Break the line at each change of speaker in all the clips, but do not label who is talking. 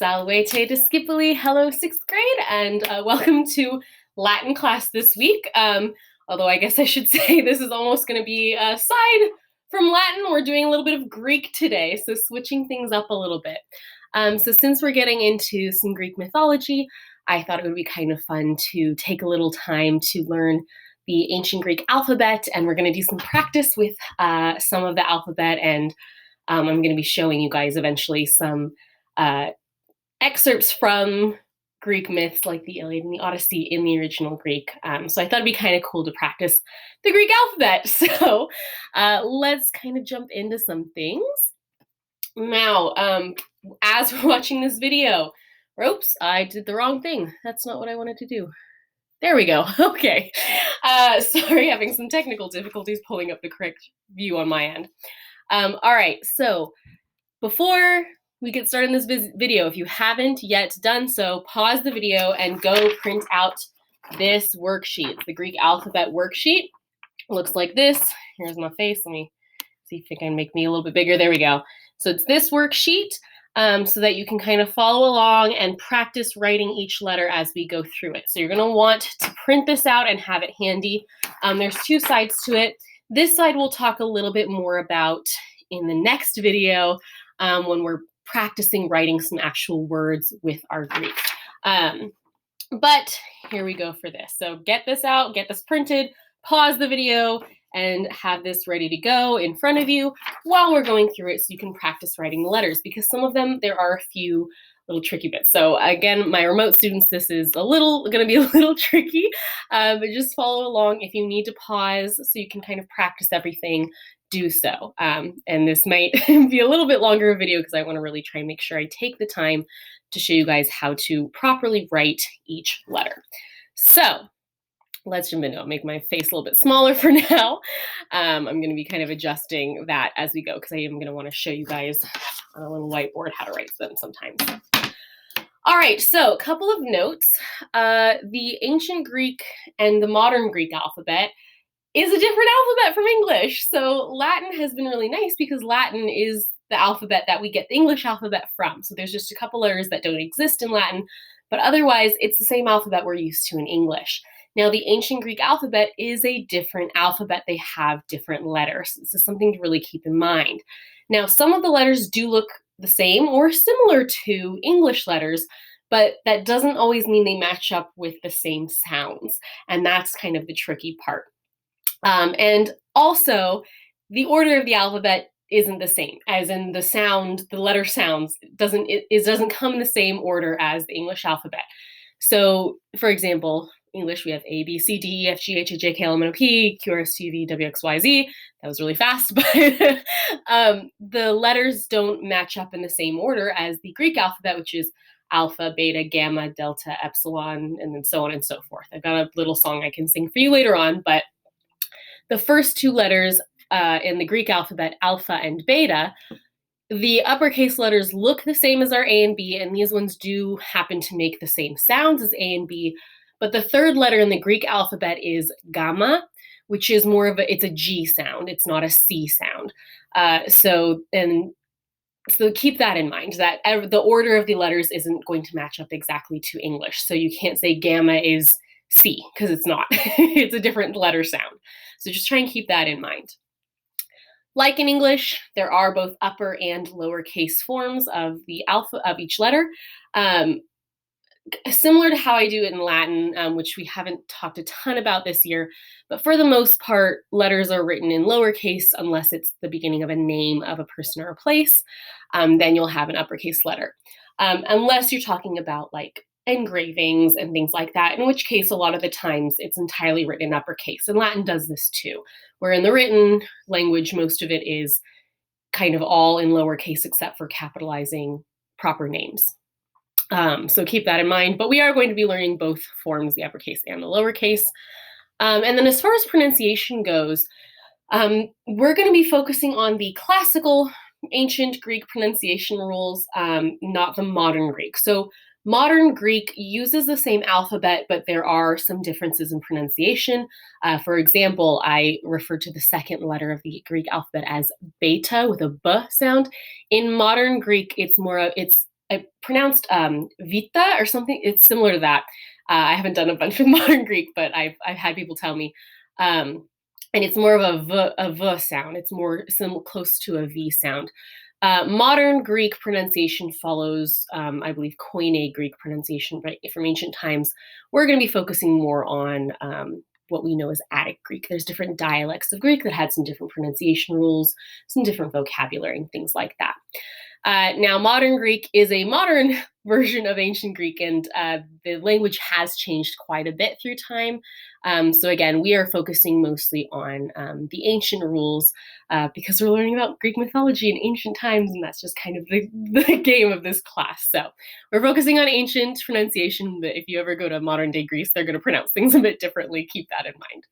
Salvete discipuli, hello 6th grade, and welcome to Latin class this week. Although I guess I should say this is almost going to be a side from Latin. We're doing a little bit of Greek today, so switching things up a little bit. So since we're getting into some Greek mythology, I thought it would be kind of fun to take a little time to learn the ancient Greek alphabet, and we're going to do some practice with some of the alphabet, and I'm going to be showing you guys eventually some excerpts from Greek myths like the Iliad and the Odyssey in the original Greek. So I thought it'd be kind of cool to practice the Greek alphabet. So let's kind of jump into some things. Now, as we're watching this video, oops, I did the wrong thing. That's not what I wanted to do. There we go. Okay. Sorry, having some technical difficulties pulling up the correct view on my end. All right, so before we get started in this video, if you haven't yet done so, pause the video and go print out this worksheet. It's the Greek alphabet worksheet. It looks like this. Here's my face. Let me see if it can make me a little bit bigger. There we go. So it's this worksheet so that you can kind of follow along and practice writing each letter as we go through it. So you're going to want to print this out and have it handy. There's two sides to it. This side we'll talk a little bit more about in the next video when we're practicing writing some actual words with our Greek. But here we go for this. So get this out, get this printed, pause the video, and have this ready to go in front of you while we're going through it so you can practice writing the letters, because some of them, there are a few little tricky bits. So again, my remote students, this is going to be a little tricky, but just follow along. If you need to pause so you can kind of practice everything, do so. And this might be a little bit longer of a video because I want to really try and make sure I take the time to show you guys how to properly write each letter. So let's jump into it. I'll make my face a little bit smaller for now. I'm going to be kind of adjusting that as we go because I am going to want to show you guys on a little whiteboard how to write them sometimes. All right, so a couple of notes. The ancient Greek and the modern Greek alphabet is a different alphabet from English. So Latin has been really nice because Latin is the alphabet that we get the English alphabet from. So there's just a couple letters that don't exist in Latin, but otherwise it's the same alphabet we're used to in English. Now, the ancient Greek alphabet is a different alphabet. They have different letters. This is something to really keep in mind. Now, some of the letters do look the same or similar to English letters, but that doesn't always mean they match up with the same sounds. And that's kind of the tricky part. And also, the order of the alphabet isn't the same, as in the sound, the letter sounds, it doesn't come in the same order as the English alphabet. So, for example, English, we have A, B, C, D, E, F, G, H, I, J, K, L, M, N, O, P, Q, R, S, T, U, V, W, X, Y, Z. That was really fast, but the letters don't match up in the same order as the Greek alphabet, which is alpha, beta, gamma, delta, epsilon, and then so on and so forth. I've got a little song I can sing for you later on, but the first two letters in the Greek alphabet, alpha and beta, the uppercase letters look the same as our A and B, and these ones do happen to make the same sounds as A and B, but the third letter in the Greek alphabet is gamma, which is more of it's a G sound. It's not a C sound. So keep that in mind, that the order of the letters isn't going to match up exactly to English. So you can't say gamma is C, because it's not. It's a different letter sound. So just try and keep that in mind. Like in English, there are both upper and lowercase forms of the alpha of each letter. Similar to how I do it in Latin, which we haven't talked a ton about this year, but for the most part, letters are written in lowercase unless it's the beginning of a name of a person or a place. Then you'll have an uppercase letter. Unless you're talking about like engravings and things like that, in which case a lot of the times it's entirely written in uppercase. And Latin does this too, where in the written language, most of it is kind of all in lowercase except for capitalizing proper names. So keep that in mind, but we are going to be learning both forms, the uppercase and the lowercase. And then as far as pronunciation goes, we're going to be focusing on the classical ancient Greek pronunciation rules, not the modern Greek. So modern Greek uses the same alphabet, but there are some differences in pronunciation. For example, I refer to the second letter of the Greek alphabet as beta with a B sound. In modern Greek, it's pronounced vita or something. It's similar to that. I haven't done a bunch of modern Greek, but I've had people tell me. And it's more of a v sound. It's more close to a V sound. Modern Greek pronunciation follows, I believe, Koine Greek pronunciation, but from ancient times, we're going to be focusing more on what we know as Attic Greek. There's different dialects of Greek that had some different pronunciation rules, some different vocabulary, and things like that. Now, modern Greek is a modern version of ancient Greek, and the language has changed quite a bit through time. So again, we are focusing mostly on the ancient rules because we're learning about Greek mythology in ancient times, and that's just kind of the game of this class. So we're focusing on ancient pronunciation, but if you ever go to modern day Greece, they're going to pronounce things a bit differently. Keep that in mind.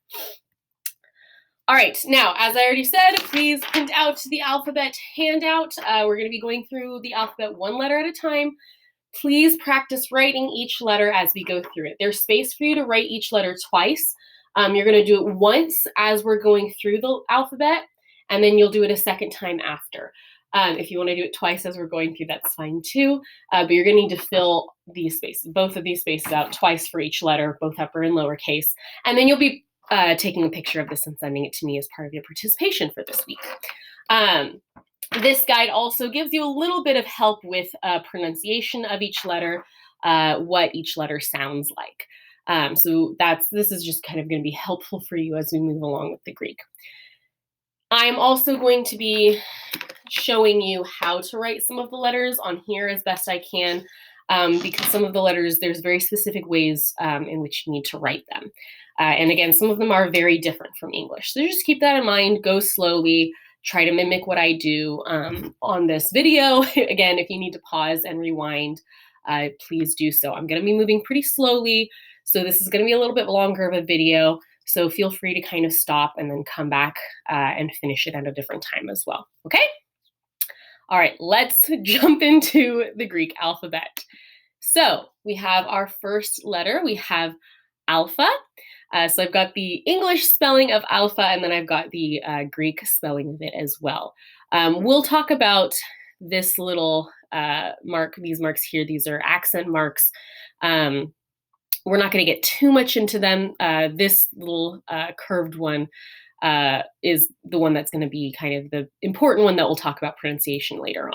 All right, now, as I already said, please print out the alphabet handout. We're going to be going through the alphabet one letter at a time. Please practice writing each letter as we go through it. There's space for you to write each letter twice. You're going to do it once as we're going through the alphabet, and then you'll do it a second time after. If you want to do it twice as we're going through, that's fine too. But you're going to need to fill these spaces, both of these spaces out twice for each letter, both upper and lowercase. And then you'll be taking a picture of this and sending it to me as part of your participation for this week. This guide also gives you a little bit of help with pronunciation of each letter, what each letter sounds like. So this is just kind of going to be helpful for you as we move along with the Greek. I'm also going to be showing you how to write some of the letters on here as best I can, because some of the letters, there's very specific ways in which you need to write them. And again, some of them are very different from English. So just keep that in mind, go slowly, try to mimic what I do on this video. Again, if you need to pause and rewind, please do so. I'm going to be moving pretty slowly, so this is going to be a little bit longer of a video. So feel free to kind of stop and then come back and finish it at a different time as well. Okay? All right, let's jump into the Greek alphabet. So we have our first letter. We have alpha. So I've got the English spelling of alpha, and then I've got the Greek spelling of it as well. We'll talk about this little mark, these marks here. These are accent marks. We're not going to get too much into them. This little curved one is the one that's going to be kind of the important one that we'll talk about pronunciation later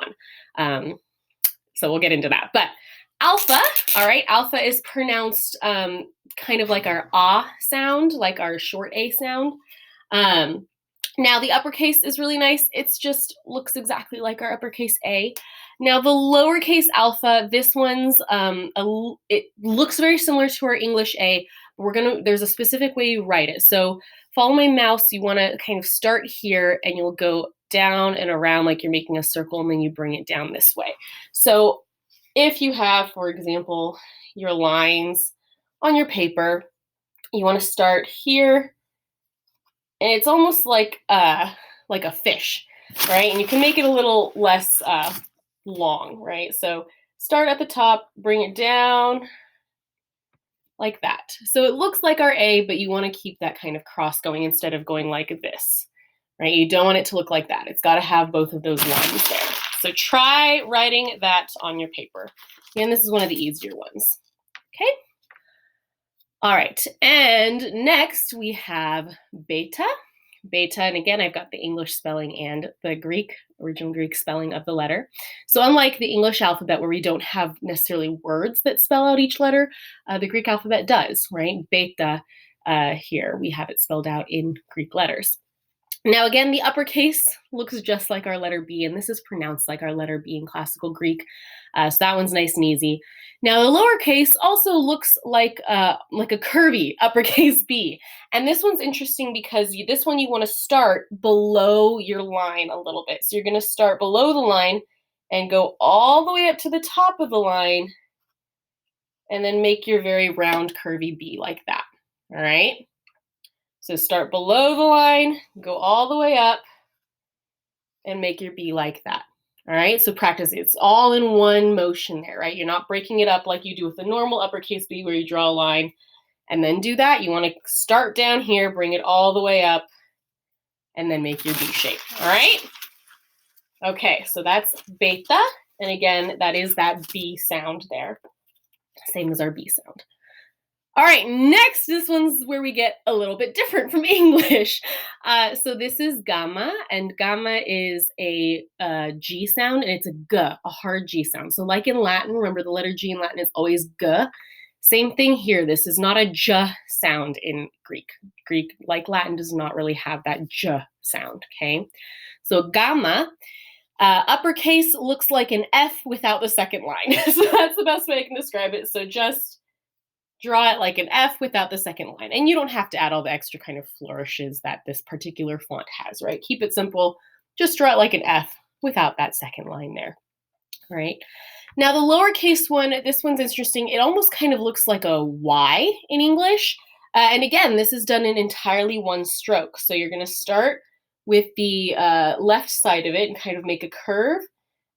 on. So we'll get into that. But alpha, all right, alpha is pronounced kind of like our ah sound, like our short A sound. Now the uppercase is really nice. It's just looks exactly like our uppercase A. Now the lowercase alpha, this one's, it looks very similar to our English A, but there's a specific way you write it. So follow my mouse, you wanna kind of start here and you'll go down and around like you're making a circle, and then you bring it down this way. So if you have, for example, your lines on your paper, you want to start here, and it's almost like a fish, right? And you can make it a little less long, right? So start at the top, bring it down like that. So it looks like our A, but you want to keep that kind of cross going instead of going like this, right? You don't want it to look like that. It's got to have both of those lines there. So try writing that on your paper. And this is one of the easier ones. Okay. All right. And next we have beta. Beta, and again, I've got the English spelling and the original Greek spelling of the letter. So unlike the English alphabet where we don't have necessarily words that spell out each letter, the Greek alphabet does, right? Beta, here, we have it spelled out in Greek letters. Now, again, the uppercase looks just like our letter B, and this is pronounced like our letter B in classical Greek. So that one's nice and easy. Now, the lowercase also looks like a curvy uppercase B. And this one's interesting because this one you want to start below your line a little bit. So you're going to start below the line and go all the way up to the top of the line, and then make your very round, curvy B like that. All right? So start below the line, go all the way up, and make your B like that. All right, so practice it. It's all in one motion there, right? You're not breaking it up like you do with the normal uppercase B where you draw a line and then do that. You want to start down here, bring it all the way up, and then make your B shape, all right? Okay, so that's beta. And again, that is that B sound there. Same as our B sound. All right, next, this one's where we get a little bit different from English. So this is gamma, and gamma is a G sound, and it's a G, a hard G sound. So like in Latin, remember the letter G in Latin is always G. Same thing here. This is not a J sound in Greek. Greek, like Latin, does not really have that J sound, okay? So gamma, uppercase looks like an F without the second line. So that's the best way I can describe it. So just draw it like an F without the second line. And you don't have to add all the extra kind of flourishes that this particular font has, right? Keep it simple. Just draw it like an F without that second line there, right? Now the lowercase one, this one's interesting. It almost kind of looks like a Y in English. And again, this is done in entirely one stroke. So you're going to start with the left side of it and kind of make a curve.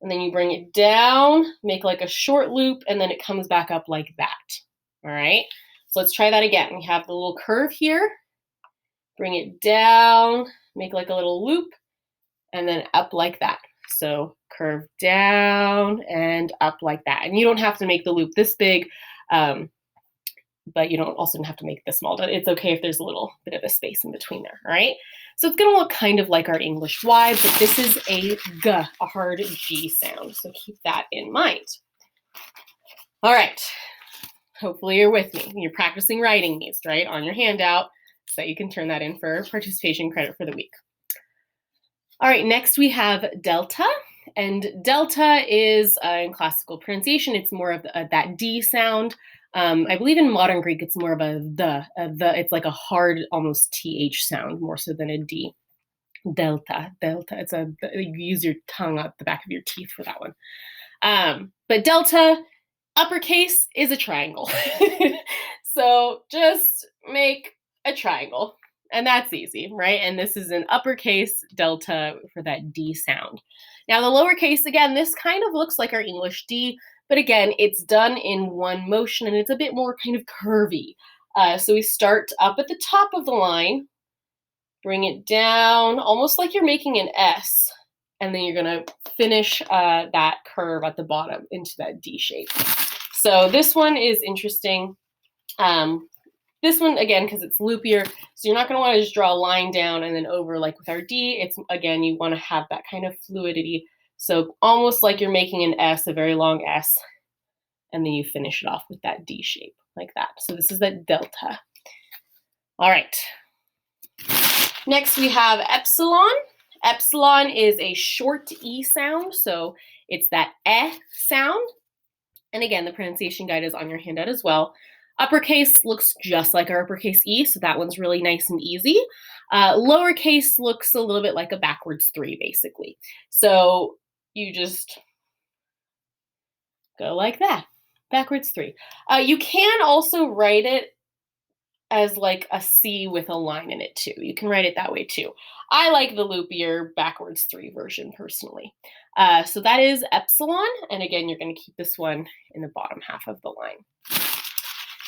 And then you bring it down, make like a short loop, and then it comes back up like that. All right, so let's try that again. We have the little curve here, bring it down, make like a little loop, and then up like that. So curve down and up like that. And you don't have to make the loop this big, but you don't also have to make it this small. It's okay if there's a little bit of a space in between there, all right? So it's gonna look kind of like our English Y, but this is a G, a hard G sound. So keep that in mind. All right. Hopefully you're with me. You're practicing writing these, right, on your handout so that you can turn that in for participation credit for the week. All right, next we have delta. And delta is, in classical pronunciation, it's more of that D sound. I believe in modern Greek, it's more of a the. It's like a hard, almost TH sound, more so than a D. Delta. It's you use your tongue at the back of your teeth for that one. But delta, uppercase is a triangle. So just make a triangle, and that's easy, right? And this is an uppercase delta for that D sound. Now the lowercase, again, this kind of looks like our English D, but again, it's done in one motion and it's a bit more kind of curvy. So we start up at the top of the line, bring it down, almost like you're making an S, and then you're gonna finish that curve at the bottom into that D shape. So this one is interesting. This one, again, because it's loopier, so you're not going to want to just draw a line down and then over like with our D. It's, again, you want to have that kind of fluidity. So almost like you're making an S, a very long S, and then you finish it off with that D shape like that. So this is that delta. All right. Next, we have epsilon. Epsilon is a short E sound, so it's that sound. And again, the pronunciation guide is on your handout as well. Uppercase looks just like our uppercase E, so that one's really nice and easy. Lowercase looks a little bit like a backwards 3, basically. So you just go like that, backwards 3. You can also write it as like a C with a line in it too. You can write it that way too. I like the loopier backwards 3 version personally. So that is epsilon. And again, you're going to keep this one in the bottom half of the line.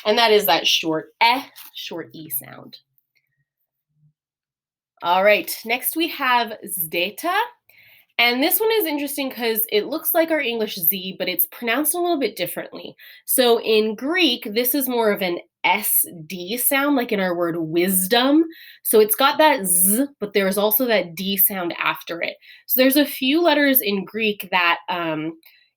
And that is that short E sound. All right, next we have zeta. And this one is interesting because it looks like our English Z, but it's pronounced a little bit differently. So in Greek, this is more of an SD sound, like in our word wisdom. So it's got that Z, but there's also that D sound after it. So there's a few letters in Greek that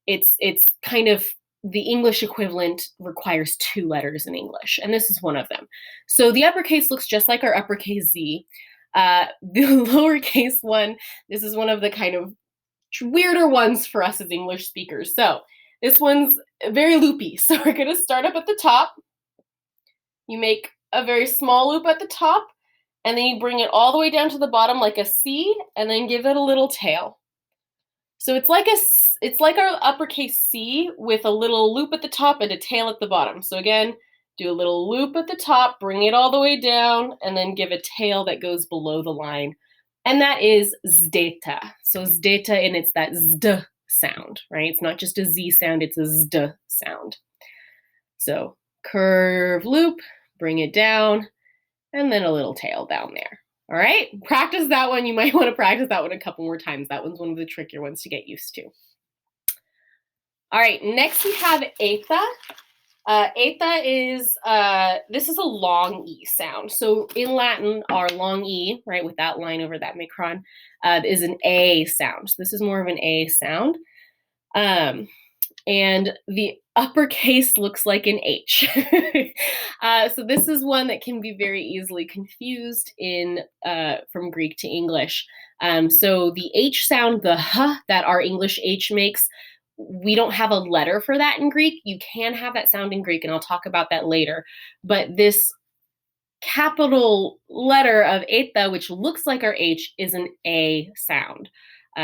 it's kind of the English equivalent requires 2 letters in English, and this is one of them. So the uppercase looks just like our uppercase Z. The lowercase one, this is one of the kind of weirder ones for us as English speakers. So this one's very loopy. So we're going to start up at the top. You make a very small loop at the top, and then you bring it all the way down to the bottom like a C, and then give it a little tail. So it's like our uppercase C with a little loop at the top and a tail at the bottom. So again, do a little loop at the top, bring it all the way down, and then give a tail that goes below the line. And that is zdeta. So zdeta, and it's that zd sound, right? It's not just a Z sound, it's a zd sound. So curve loop, bring it down, and then a little tail down there. All right, practice that one. You might want to practice that one a couple more times. That one's one of the trickier ones to get used to. All right, next we have eta. Eta is, this is a long E sound. So in Latin, our long E, right, with that line over that micron, is an A sound. So this is more of an A sound. And the uppercase looks like an H. So this is one that can be very easily confused in from Greek to English. So the H sound, the H that our English H makes, we don't have a letter for that in Greek. You can have that sound in Greek, and I'll talk about that later. But this capital letter of eta, which looks like our H, is an A sound.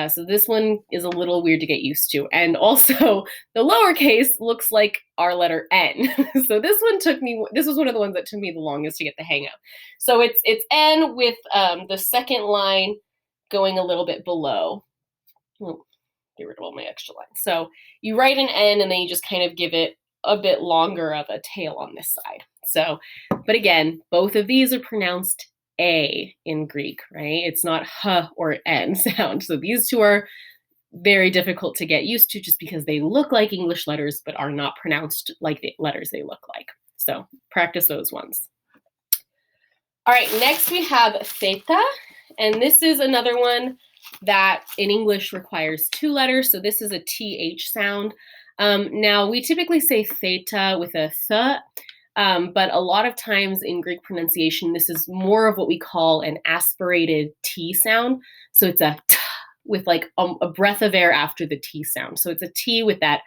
So this one is a little weird to get used to. And also the lowercase looks like our letter N. So this was one of the ones that took me the longest to get the hang of. So it's N with the second line going a little bit below. Oh, get rid of all my extra lines. So you write an N and then you just kind of give it a bit longer of a tail on this side. So, but again, both of these are pronounced A in Greek, right? It's not H or N sound. So these two are very difficult to get used to just because they look like English letters, but are not pronounced like the letters they look like. So practice those ones. All right, next we have theta, and this is another one that in English requires two letters. So this is a TH sound. Now we typically say theta with a th, but a lot of times in Greek pronunciation, this is more of what we call an aspirated T sound. So it's a t with like a breath of air after the T sound. So it's a T with that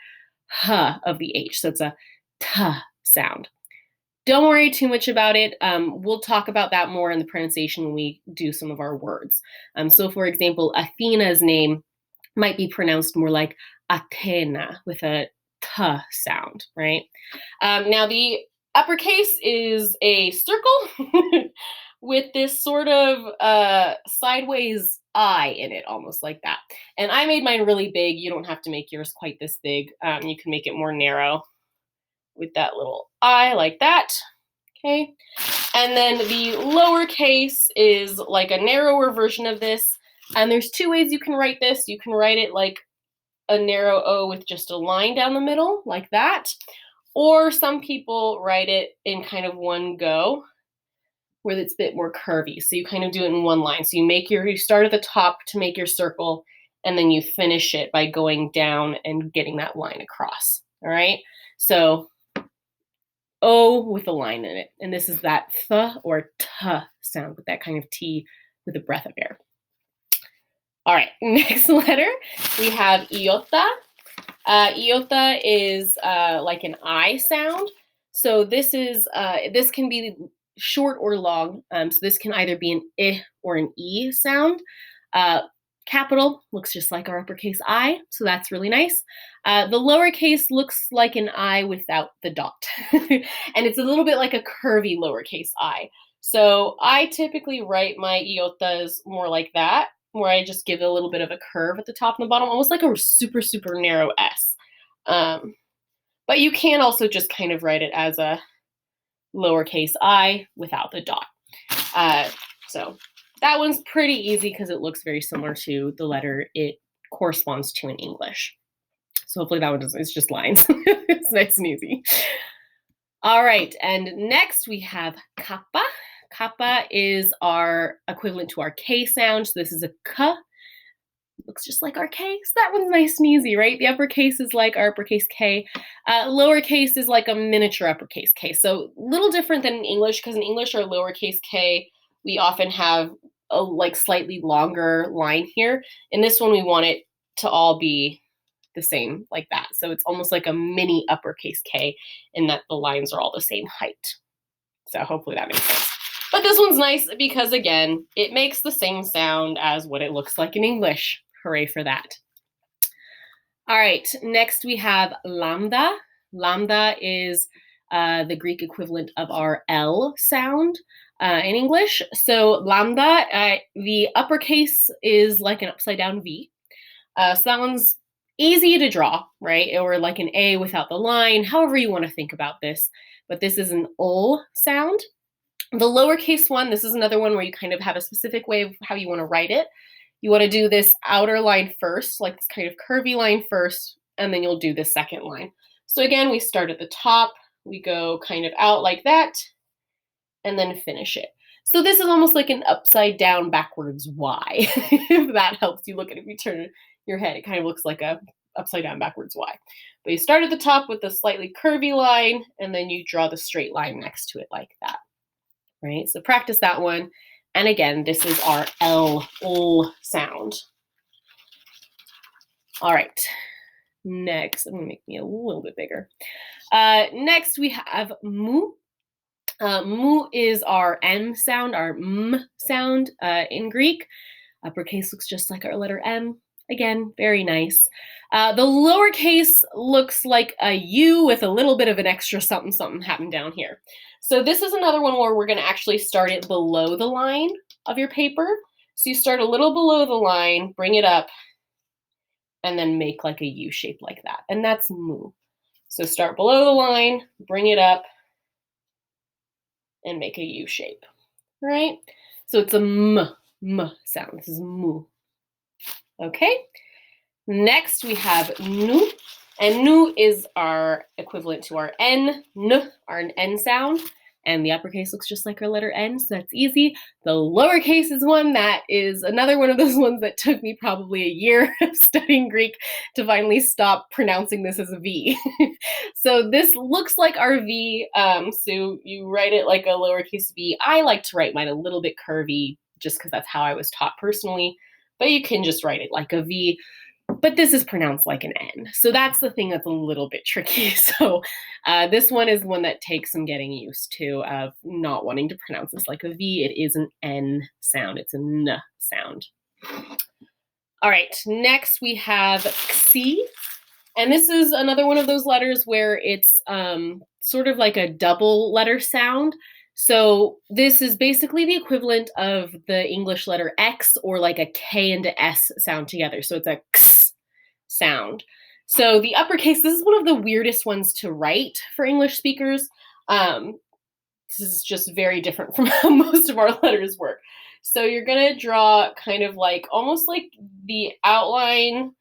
h of the H. So it's a t sound. Don't worry too much about it. We'll talk about that more in the pronunciation when we do some of our words. So for example, Athena's name might be pronounced more like Athena with a t sound, right? Now the uppercase is a circle with this sort of sideways I in it, almost like that. And I made mine really big. You don't have to make yours quite this big. You can make it more narrow with that little I like that, okay? And then the lowercase is like a narrower version of this. And there's two ways you can write this. You can write it like a narrow O with just a line down the middle, like that. Or some people write it in kind of one go, where it's a bit more curvy. So you kind of do it in one line. So you start at the top to make your circle, and then you finish it by going down and getting that line across, all right? So O with a line in it. And this is that th or t sound with that kind of T with a breath of air. All right, next letter, we have iota. Iota is like an I sound. So this can be short or long. So this can either be an I or an E sound. Capital looks just like our uppercase I, so that's really nice. The lowercase looks like an I without the dot. And it's a little bit like a curvy lowercase I. So I typically write my iotas more like that, where I just give it a little bit of a curve at the top and the bottom, almost like a super, super narrow S. But you can also just kind of write it as a lowercase I without the dot. So that one's pretty easy because it looks very similar to the letter it corresponds to in English. So hopefully that one it's just lines. It's nice and easy. All right, and next we have kappa. Kappa is our equivalent to our K sound. So this is a K. Looks just like our K. So that one's nice and easy, right? The uppercase is like our uppercase K. Lowercase is like a miniature uppercase K. So a little different than in English, because in English, our lowercase K, we often have a like slightly longer line here. In this one, we want it to all be the same like that. So it's almost like a mini uppercase K in that the lines are all the same height. So hopefully that makes sense. But this one's nice because, again, it makes the same sound as what it looks like in English. Hooray for that. All right, next we have lambda. Lambda is the Greek equivalent of our L sound in English. So lambda, the uppercase is like an upside down V. So that one's easy to draw, right? Or like an A without the line, however you want to think about this. But this is an ul sound. The lowercase one, this is another one where you kind of have a specific way of how you want to write it. You want to do this outer line first, like this kind of curvy line first, and then you'll do the second line. So again, we start at the top, we go kind of out like that, and then finish it. So this is almost like an upside down backwards Y, if that helps you look at it. If you turn your head, it kind of looks like a upside down backwards Y. But you start at the top with a slightly curvy line, and then you draw the straight line next to it like that, right? So practice that one. And again, this is our L sound. All right, next, I'm gonna make me a little bit bigger. Next we have mu. Mu is our M sound, our M sound in Greek. Uppercase looks just like our letter M. Again, very nice. The lowercase looks like a U with a little bit of an extra something something happened down here. So this is another one where we're going to actually start it below the line of your paper. So you start a little below the line, bring it up, and then make like a U shape like that. And that's mu. So start below the line, bring it up, and make a U shape, right? So it's a M sound. This is mu. Okay. Next we have nu, and nu is our equivalent to our N, our N sound, and the uppercase looks just like our letter N, so that's easy. The lowercase is one that is another one of those ones that took me probably a year of studying Greek to finally stop pronouncing this as a V. So this looks like our V, so you write it like a lowercase v. I like to write mine a little bit curvy just because that's how I was taught personally, but you can just write it like a V. But this is pronounced like an N. So that's the thing that's a little bit tricky. So this one is one that takes some getting used to of not wanting to pronounce this like a V. It is an N sound. It's a N sound. All right, next we have xi. And this is another one of those letters where it's sort of like a double letter sound. So this is basically the equivalent of the English letter X or like a K and a S sound together. So it's a X sound. So the uppercase, this is one of the weirdest ones to write for English speakers. This is just very different from how most of our letters work. So you're gonna draw kind of like, almost like the outline,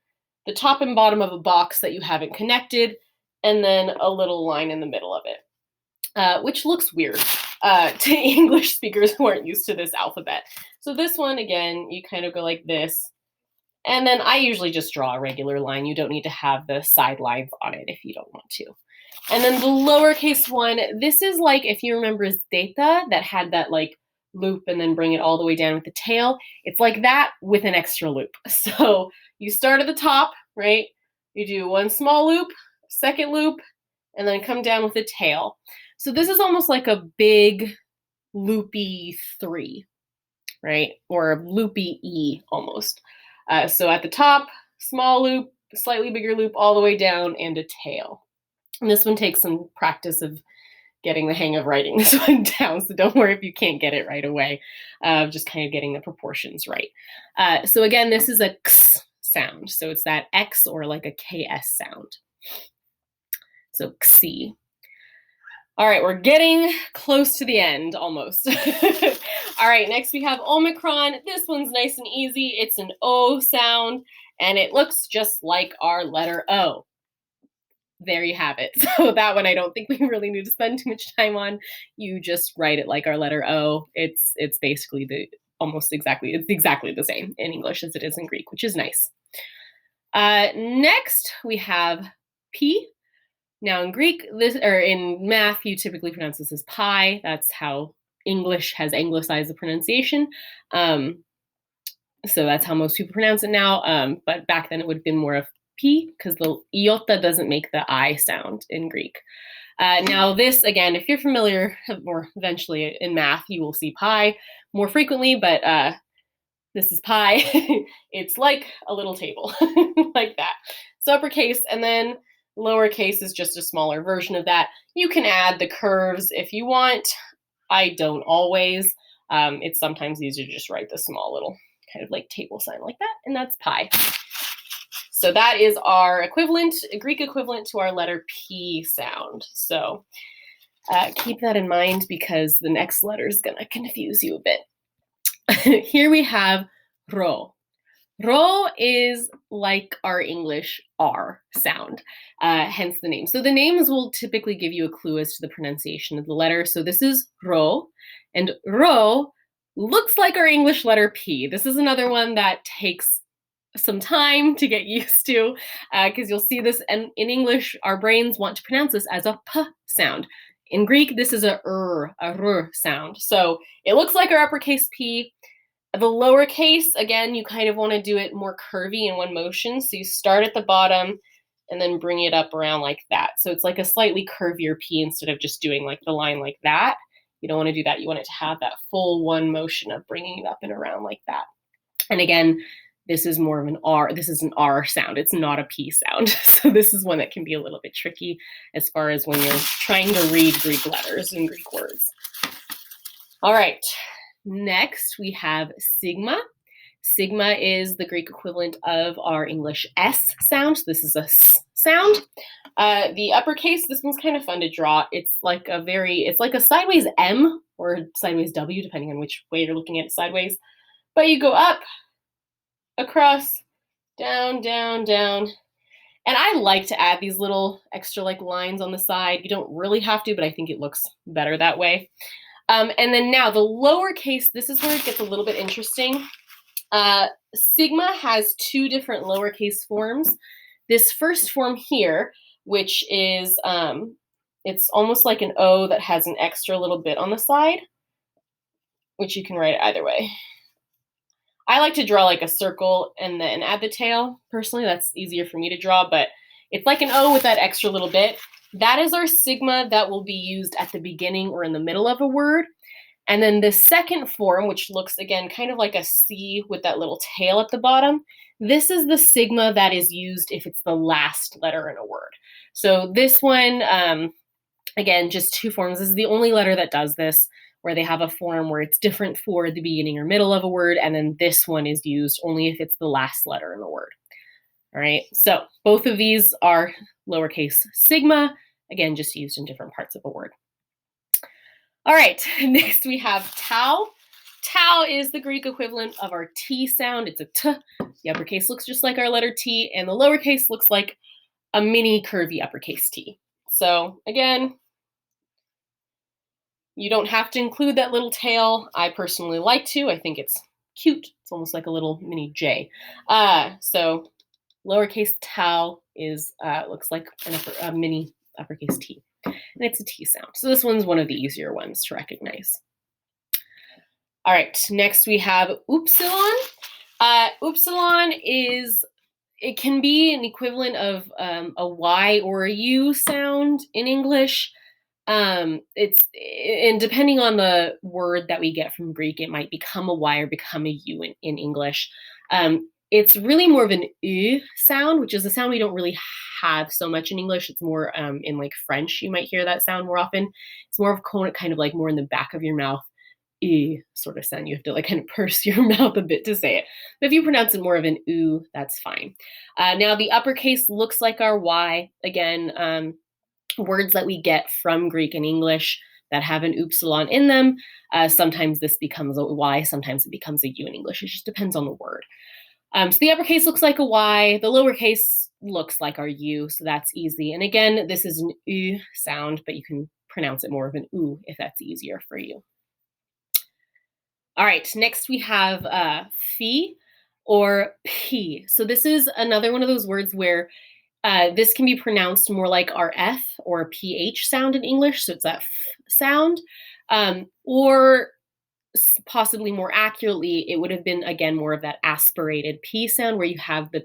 the top and bottom of a box that you haven't connected, and then a little line in the middle of it, which looks weird to English speakers who aren't used to this alphabet. So this one, again, you kind of go like this. And then I usually just draw a regular line. You don't need to have the side lines on it if you don't want to. And then the lowercase one, this is like, if you remember Zeta, that had that like loop and then bring it all the way down with the tail. It's like that with an extra loop. So you start at the top, right? You do one small loop, second loop, and then come down with the tail. So this is almost like a big loopy 3, right? Or a loopy E almost. So at the top, small loop, slightly bigger loop all the way down, and a tail. And this one takes some practice of getting the hang of writing this one down, so don't worry if you can't get it right away. Just kind of getting the proportions right. So again, this is a X sound. So it's that X or like a KS sound. So xi. All right, we're getting close to the end, almost. All right, next we have Omicron. This one's nice and easy. It's an O sound, and it looks just like our letter O. There you have it. So that one I don't think we really need to spend too much time on. You just write it like our letter O. It's basically it's exactly the same in English as it is in Greek, which is nice. Next we have P. Now in Greek, in math, you typically pronounce this as pi. That's how English has anglicized the pronunciation. So that's how most people pronounce it now. But back then it would have been more of P, because the iota doesn't make the I sound in Greek. Now this, again, if you're familiar, or eventually in math, you will see pi more frequently, but this is pi. It's like a little table, like that. So uppercase, and then lowercase is just a smaller version of that. You can add the curves if you want. I don't always. It's sometimes easier to just write the small little kind of like table sign like that, and that's pi. So that is our equivalent, Greek equivalent to our letter P sound. So keep that in mind because the next letter is going to confuse you a bit. Here we have ro. Ro is like our English R sound, hence the name. So the names will typically give you a clue as to the pronunciation of the letter. So this is ro, and ro looks like our English letter P. This is another one that takes some time to get used to, because you'll see this, and in English, our brains want to pronounce this as a P sound. In Greek, this is a R sound. So it looks like our uppercase P. The lowercase, again, you kind of want to do it more curvy in one motion. So you start at the bottom and then bring it up around like that. So it's like a slightly curvier P instead of just doing like the line like that. You don't want to do that. You want it to have that full one motion of bringing it up and around like that. And again, this is more of an R. This is an R sound. It's not a P sound. So this is one that can be a little bit tricky as far as when you're trying to read Greek letters and Greek words. All right. Next, we have sigma. Sigma is the Greek equivalent of our English S sound. So this is a S sound. The uppercase, this one's kind of fun to draw. It's like a sideways M or sideways W, depending on which way you're looking at it sideways. But you go up, across, down, down, down. And I like to add these little extra like lines on the side. You don't really have to, but I think it looks better that way. And then now the lowercase, this is where it gets a little bit interesting. Sigma has two different lowercase forms. This first form here, which is, it's almost like an O that has an extra little bit on the side, which you can write either way. I like to draw like a circle and then add the tail. Personally, that's easier for me to draw, but it's like an O with that extra little bit. That is our sigma that will be used at the beginning or in the middle of a word. And then the second form, which looks again kind of like a C with that little tail at the bottom, this is the sigma that is used if it's the last letter in a word. So this one, again, just two forms. This is the only letter that does this, where they have a form where it's different for the beginning or middle of a word, and then this one is used only if it's the last letter in the word. All right, so both of these are lowercase sigma, again, just used in different parts of a word. All right, next we have tau. Tau is the Greek equivalent of our T sound. It's a T. The uppercase looks just like our letter T, and the lowercase looks like a mini curvy uppercase T. So again, you don't have to include that little tail. I personally like to. I think it's cute. It's almost like a little mini J. So lowercase tau is looks like a mini uppercase T, and it's a T sound. So this one's one of the easier ones to recognize. All right, next we have upsilon. Upsilon it can be an equivalent of a Y or a U sound in English. And depending on the word that we get from Greek, it might become a Y or become a U in English. It's really more of an U sound, which is a sound we don't really have so much in English. It's more in like French, you might hear that sound more often. It's more of kind of like more in the back of your mouth, sort of sound. You have to like kind of purse your mouth a bit to say it. But if you pronounce it more of an U, that's fine. Now the uppercase looks like our Y. Again, words that we get from Greek and English that have an upsilon in them. Sometimes this becomes a Y, sometimes it becomes a U in English. It just depends on the word. So the uppercase looks like a Y, the lowercase looks like our U, so that's easy. And again, this is an U sound, but you can pronounce it more of an U if that's easier for you. All right, next we have phi or P. So this is another one of those words where this can be pronounced more like our F or PH sound in English, so it's that F sound, or possibly more accurately, it would have been, again, more of that aspirated P sound where you have the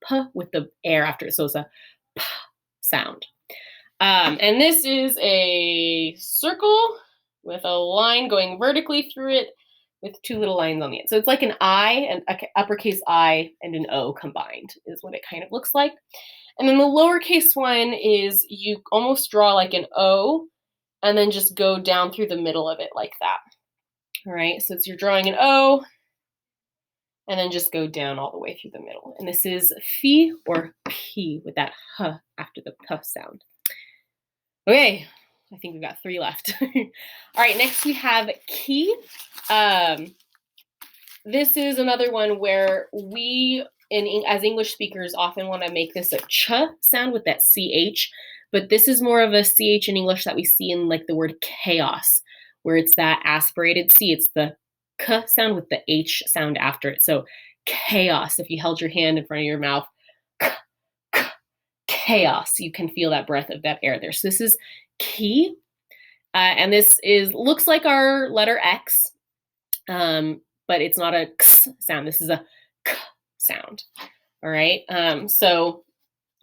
P with the air after it, so it's a P sound. And this is a circle with a line going vertically through it with two little lines on the end. So it's like an I, an uppercase I, and an O combined is what it kind of looks like. And then the lowercase one is you almost draw like an O and then just go down through the middle of it like that. All right, so you're drawing an O and then just go down all the way through the middle. And this is phi or P with that H after the P sound. Okay, I think we've got 3 left. All right, next we have ki. this is another one where we, as English speakers, often want to make this a ch sound with that ch, but this is more of a ch in English that we see in like the word chaos, where it's that aspirated c. It's the k sound with the h sound after it. So chaos. If you held your hand in front of your mouth, k, k, chaos. You can feel that breath of that air there. So this is ki, and this looks like our letter X, but it's not a x sound. This is a k sound. All right. So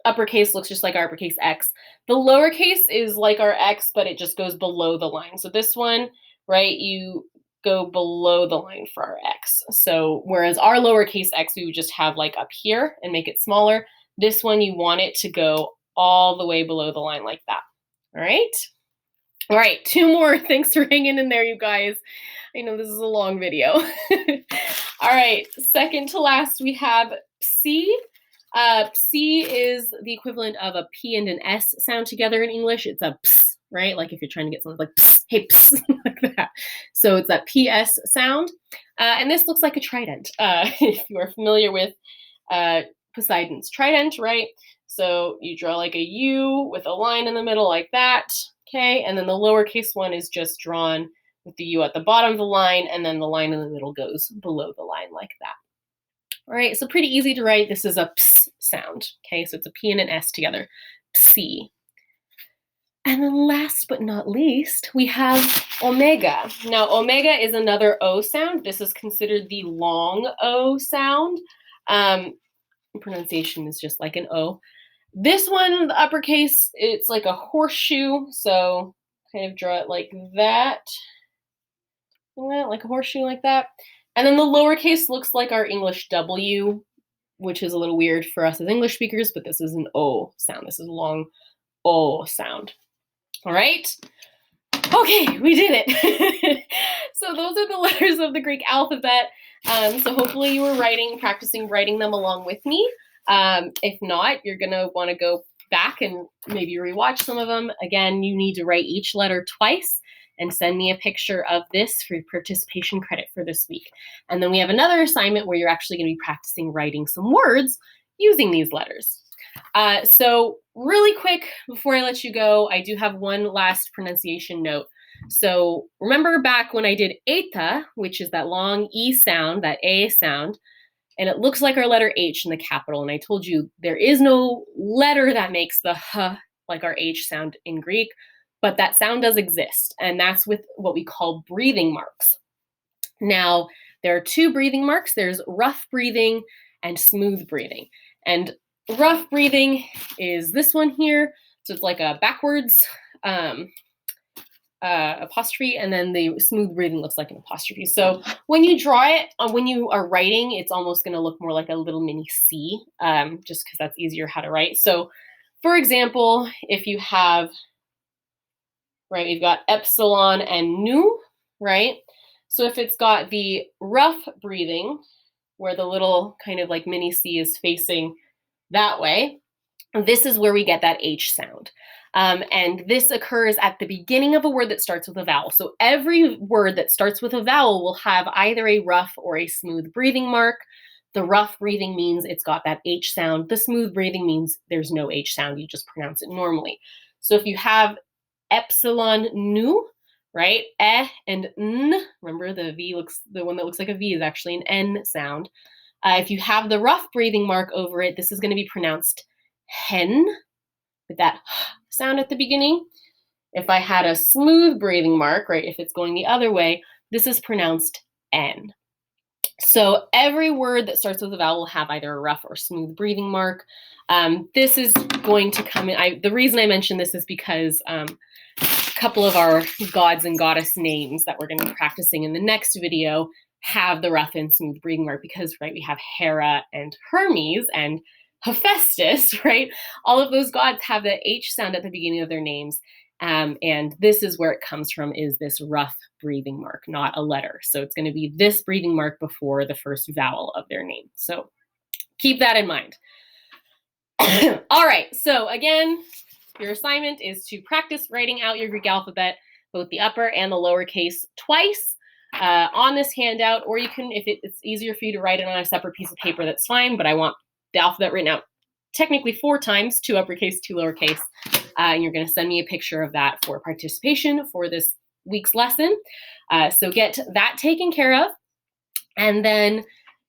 uppercase looks just like our uppercase X. The lowercase is like our X, but it just goes below the line. So this one, right, you go below the line for our X. So whereas our lowercase x, we would just have like up here and make it smaller. This one, you want it to go all the way below the line like that. All right. All right, 2 more. Thanks for hanging in there, you guys. I know this is a long video. All right, second to last, we have psi. Psi is the equivalent of a P and an S sound together in English. It's a ps, right? Like if you're trying to get something like ps, hey, ps, like that. So it's that PS sound. And this looks like a trident, if you are familiar with Poseidon's trident, right? So you draw like a U with a line in the middle like that, okay? And then the lowercase one is just drawn with the U at the bottom of the line, and then the line in the middle goes below the line like that. All right, so pretty easy to write. This is a ps sound, okay? So it's a P and an S together, psi. And then last but not least, we have omega. Now, omega is another O sound. This is considered the long O sound. Pronunciation is just like an O. This one, the uppercase, it's like a horseshoe. So kind of draw it like that, like a horseshoe like that. And then the lowercase looks like our English W, which is a little weird for us as English speakers, but this is an O sound. This is a long O sound. All right. Okay, we did it. So those are the letters of the Greek alphabet. So hopefully you were practicing writing them along with me. If not, you're gonna want to go back and maybe rewatch some of them. Again, you need to write each letter twice and send me a picture of this for participation credit for this week. And then we have another assignment where you're actually going to be practicing writing some words using these letters. So really quick, before I let you go, I do have one last pronunciation note. So remember back when I did eta, which is that long E sound, that A sound, and it looks like our letter H in the capital. And I told you there is no letter that makes the h like our H sound in Greek, but that sound does exist. And that's with what we call breathing marks. Now, there are 2 breathing marks. There's rough breathing and smooth breathing. And rough breathing is this one here. So it's like a backwards apostrophe, and then the smooth breathing looks like an apostrophe. So when you draw it, when you are writing, it's almost going to look more like a little mini C, just because that's easier how to write. So for example, if you have, right, we've got epsilon and nu, right? So if it's got the rough breathing, where the little kind of like mini C is facing that way, this is where we get that H sound. And this occurs at the beginning of a word that starts with a vowel. So every word that starts with a vowel will have either a rough or a smooth breathing mark. The rough breathing means it's got that H sound. The smooth breathing means there's no H sound. You just pronounce it normally. So if you have epsilon nu, right? And n, remember the one that looks like a V is actually an N sound. If you have the rough breathing mark over it, this is going to be pronounced hen with that sound at the beginning. If I had a smooth breathing mark, right, if it's going the other way, this is pronounced N. So every word that starts with a vowel will have either a rough or smooth breathing mark. This is going to come in. The reason I mention this is because a couple of our gods and goddess names that we're going to be practicing in the next video have the rough and smooth breathing mark because, right, we have Hera and Hermes and Hephaestus, right? All of those gods have the H sound at the beginning of their names. And this is where it comes from, is this rough breathing mark, not a letter. So it's going to be this breathing mark before the first vowel of their name. So keep that in mind. All right, so again, your assignment is to practice writing out your Greek alphabet, both the upper and the lowercase, twice. on this handout, or you can, if it's easier for you to write it on a separate piece of paper, that's fine, but I want the alphabet written out technically 4 times, 2 uppercase, 2 lowercase, and you're going to send me a picture of that for participation for this week's lesson. So get that taken care of, and then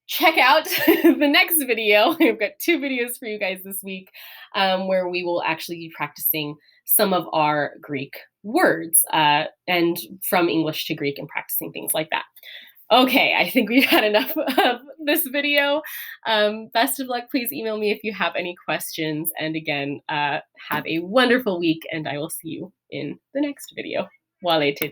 check out the next video. I've got 2 videos for you guys this week where we will actually be practicing some of our Greek words and from English to Greek and practicing things like that. Okay, I think we've had enough of this video. Best of luck. Please email me if you have any questions. And again, have a wonderful week, and I will see you in the next video. Walete